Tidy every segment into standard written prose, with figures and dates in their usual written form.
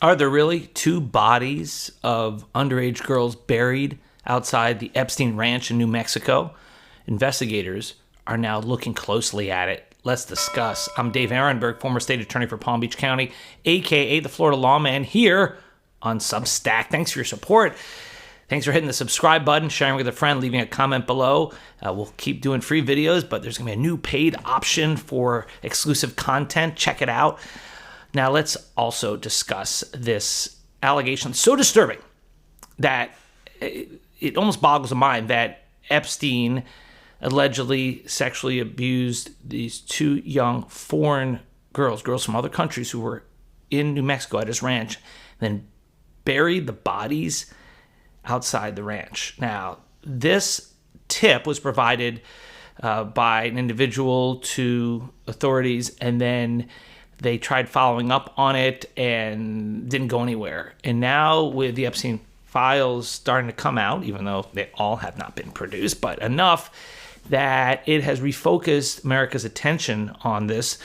Are there really two bodies of underage girls buried outside the Epstein Ranch in New Mexico? Investigators are now looking closely at it. Let's discuss. I'm Dave Ehrenberg, former state attorney for Palm Beach County, a.k.a. the Florida Lawman, here on Substack. Thanks for your support. Thanks for hitting the subscribe button, sharing with a friend, leaving a comment below. We'll keep doing free videos, but there's going to be a new paid option for exclusive content. Check it out. Now, let's also discuss this allegation. So disturbing that it almost boggles the mind that Epstein allegedly sexually abused these two young foreign girls from other countries who were in New Mexico at his ranch, and then buried the bodies outside the ranch. Now, this tip was provided by an individual to authorities, and then they tried following up on it and didn't go anywhere. And now with the Epstein files starting to come out, even though they all have not been produced, but enough that it has refocused America's attention on this,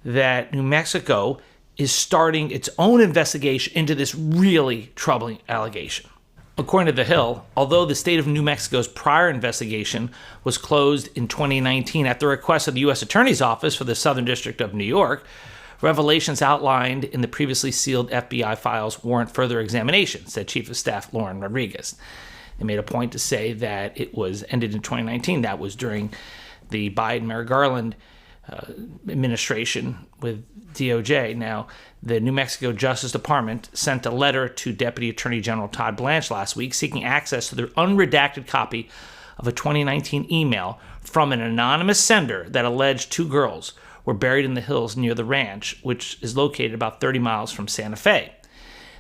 that New Mexico is starting its own investigation into this really troubling allegation. According to The Hill, although the state of New Mexico's prior investigation was closed in 2019 at the request of the U.S. Attorney's Office for the Southern District of New York, revelations outlined in the previously sealed FBI files warrant further examination, said Chief of Staff Lauren Rodriguez. They made a point to say that it was ended in 2019. That was during the Biden-Merrick Garland administration with DOJ. Now, the New Mexico Justice Department sent a letter to Deputy Attorney General Todd Blanche last week seeking access to their unredacted copy of a 2019 email from an anonymous sender that alleged two girls were buried in the hills near the ranch, which is located about 30 miles from Santa Fe.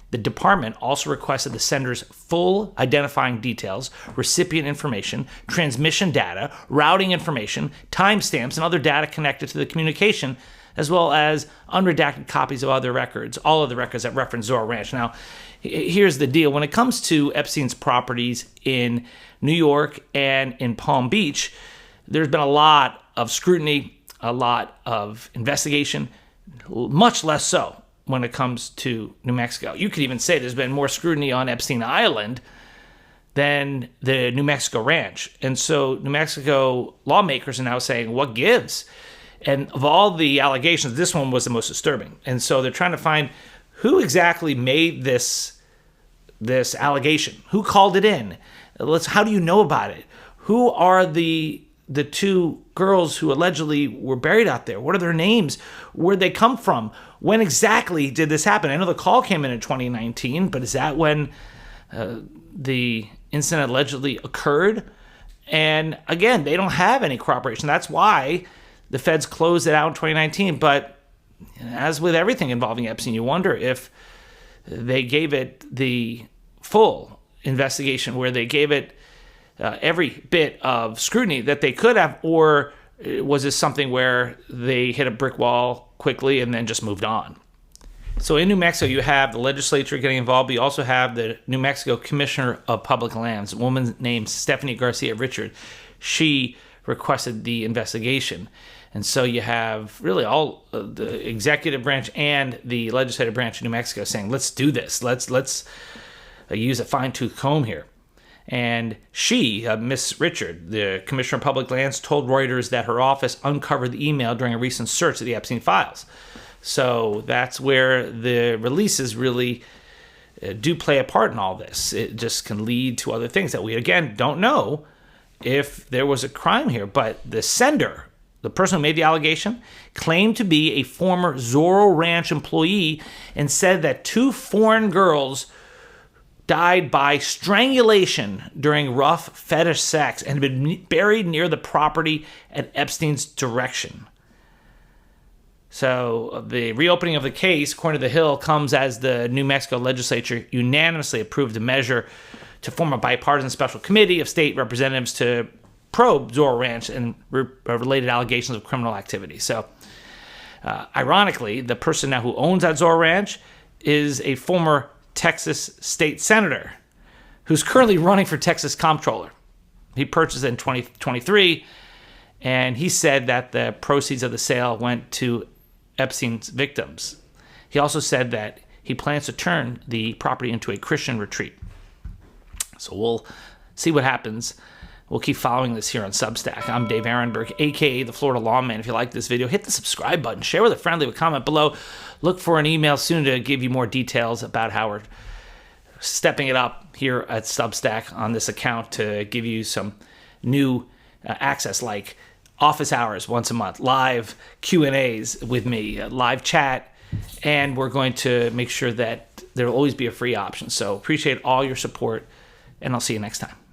The department also requested the sender's full identifying details, recipient information, transmission data, routing information, timestamps, and other data connected to the communication, as well as unredacted copies of other records, all of the records that reference Zorro Ranch. Now, here's the deal. When it comes to Epstein's properties in New York and in Palm Beach, there's been a lot of scrutiny, a lot of investigation, much less so when it comes to New Mexico. You could even say there's been more scrutiny on Epstein Island than the New Mexico ranch. And so New Mexico lawmakers are now saying, what gives? And of all the allegations, this one was the most disturbing. And so they're trying to find who exactly made this allegation. Who called it in? How do you know about it? Who are the two girls who allegedly were buried out there? What are their names? Where'd they come from? When exactly did this happen? I know the call came in 2019, but is that when the incident allegedly occurred? And again, they don't have any corroboration. That's why the feds closed it out in 2019. But as with everything involving Epstein, you wonder if they gave it the full investigation, where they gave it every bit of scrutiny that they could have, or was this something where they hit a brick wall quickly and then just moved on? So in New Mexico, you have the legislature getting involved, but you also have the New Mexico Commissioner of Public Lands, a woman named Stephanie Garcia Richard. She requested the investigation. And so you have really all the executive branch and the legislative branch of New Mexico saying, let's do this. Let's use a fine-tooth comb here. And she, Miss Richard, the Commissioner of Public Lands, told Reuters that her office uncovered the email during a recent search of the Epstein files. So that's where the releases really do play a part in all this. It just can lead to other things that we, again, don't know if there was a crime here. But the sender, the person who made the allegation, claimed to be a former Zorro Ranch employee and said that two foreign girls died by strangulation during rough fetish sex and had been buried near the property at Epstein's direction. So the reopening of the case, according to The Hill, comes as the New Mexico legislature unanimously approved a measure to form a bipartisan special committee of state representatives to probe Zorro Ranch and related allegations of criminal activity. So ironically, the person now who owns that Zorro Ranch is a former Texas state senator who's currently running for Texas comptroller. He purchased it in 2023, and he said that the proceeds of the sale went to Epstein's victims. He also said that he plans to turn the property into a Christian retreat. So we'll see what happens. We'll keep following this here on Substack. I'm Dave Ehrenberg, a.k.a. the Florida Lawman. If you like this video, hit the subscribe button. Share with a friend. Leave a comment below. Look for an email soon to give you more details about how we're stepping it up here at Substack on this account to give you some new access, like office hours once a month, live Q&As with me, live chat, and we're going to make sure that there will always be a free option. So appreciate all your support, and I'll see you next time.